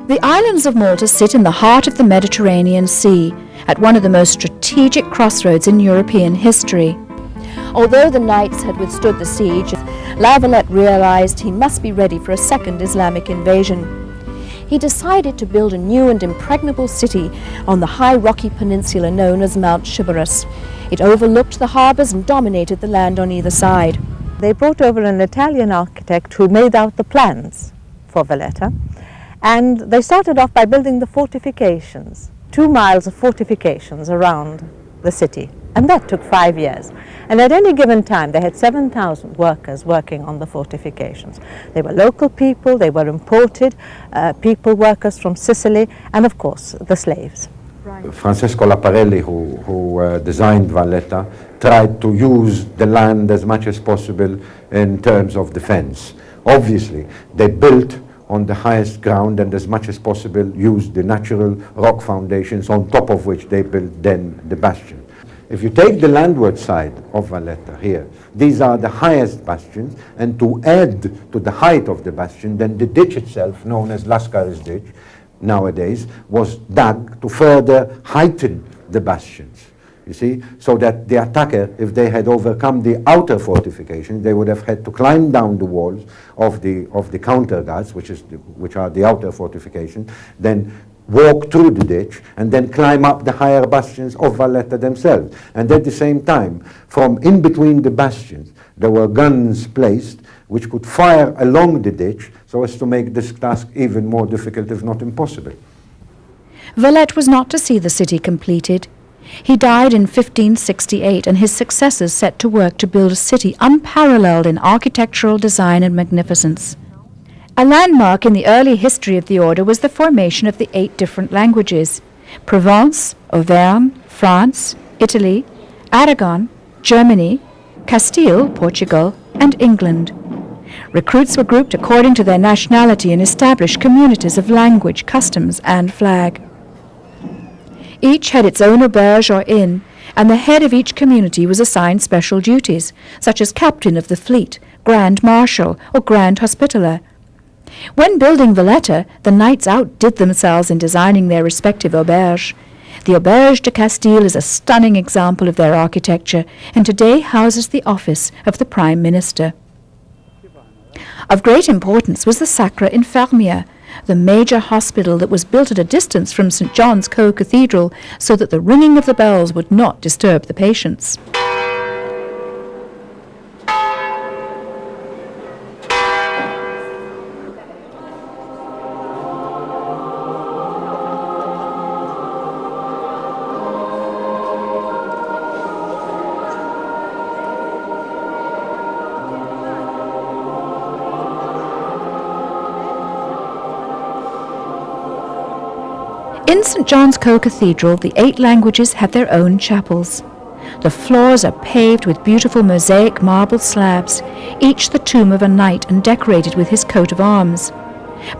The islands of Malta sit in the heart of the Mediterranean Sea, at one of the most strategic crossroads in European history. Although the knights had withstood the siege, La Valletta realized he must be ready for a second Islamic invasion. He decided to build a new and impregnable city on the high rocky peninsula known as Mount Shibarus. It overlooked the harbours and dominated the land on either side. They brought over an Italian architect who made out the plans for Valletta, and they started off by building the fortifications, 2 miles of fortifications around the city, and that took 5 years. And at any given time they had 7,000 workers working on the fortifications. They were local people, they were imported workers from Sicily, and of course the slaves. Francesco Laparelli, who designed Valletta, tried to use the land as much as possible in terms of defense. Obviously, they built on the highest ground and as much as possible used the natural rock foundations on top of which they built then the bastion. If you take the landward side of Valletta here, these are the highest bastions, and to add to the height of the bastion, then the ditch itself, known as Lascaris ditch, nowadays, was dug to further heighten the bastions. You see, so that the attacker, if they had overcome the outer fortification, they would have had to climb down the walls of the counter guards, which are the outer fortification, then walk through the ditch, and then climb up the higher bastions of Valletta themselves. And at the same time, from in between the bastions, there were guns placed which could fire along the ditch so as to make this task even more difficult, if not impossible. Valletta was not to see the city completed. He died in 1568, and his successors set to work to build a city unparalleled in architectural design and magnificence. A landmark in the early history of the order was the formation of the 8 different languages: Provence, Auvergne, France, Italy, Aragon, Germany, Castile, Portugal, and England. Recruits were grouped according to their nationality and established communities of language, customs, and flag. Each had its own auberge or inn, and the head of each community was assigned special duties, such as captain of the fleet, grand marshal, or grand hospitaller. When building Valletta, the knights outdid themselves in designing their respective auberge. The Auberge de Castile is a stunning example of their architecture, and today houses the office of the Prime Minister. Of great importance was the Sacra Infirmia, the major hospital that was built at a distance from St. John's Co-cathedral so that the ringing of the bells would not disturb the patients. In St. John's Co-cathedral, the 8 languages have their own chapels. The floors are paved with beautiful mosaic marble slabs, each the tomb of a knight and decorated with his coat of arms.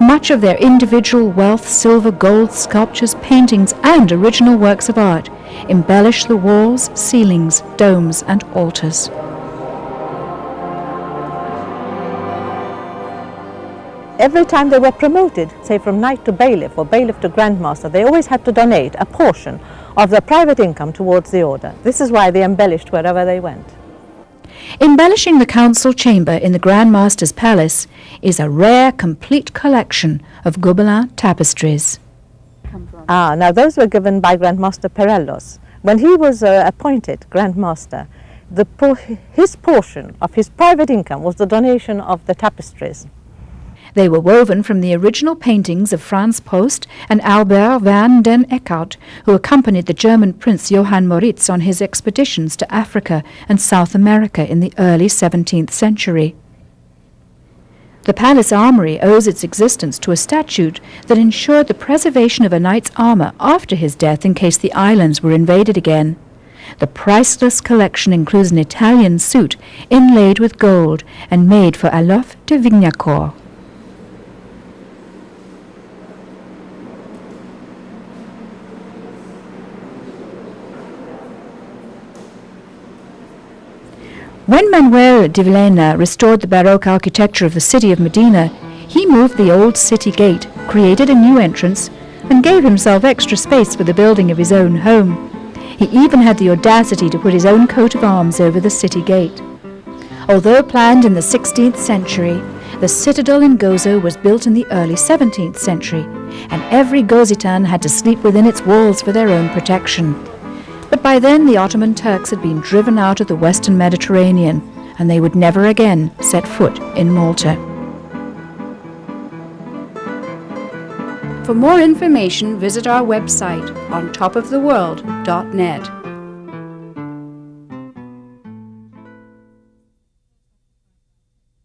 Much of their individual wealth, silver, gold sculptures, paintings, and original works of art embellish the walls, ceilings, domes, and altars. Every time they were promoted, say from knight to bailiff or bailiff to grandmaster, they always had to donate a portion of their private income towards the order. This is why they embellished wherever they went. Embellishing the council chamber in the Grand Master's palace is a rare, complete collection of Gobelin tapestries. Now those were given by Grand Master Perellos. When he was appointed Grand Master, his portion of his private income was the donation of the tapestries. They were woven from the original paintings of Franz Post and Albert van den Eckhout, who accompanied the German Prince Johann Moritz on his expeditions to Africa and South America in the early 17th century. The palace armory owes its existence to a statute that ensured the preservation of a knight's armor after his death in case the islands were invaded again. The priceless collection includes an Italian suit inlaid with gold and made for Alof de Vignacourt. When Manuel de Villena restored the Baroque architecture of the city of Medina, he moved the old city gate created a new entrance, and gave himself extra space for the building of his own home. He even had the audacity to put his own coat of arms over the city gate. Although planned in the 16th century, the citadel in Gozo was built in the early 17th century, and every Gozitan had to sleep within its walls for their own protection. But by then the Ottoman Turks had been driven out of the western Mediterranean, and they would never again set foot in Malta. For more information, visit our website on topoftheworld.net.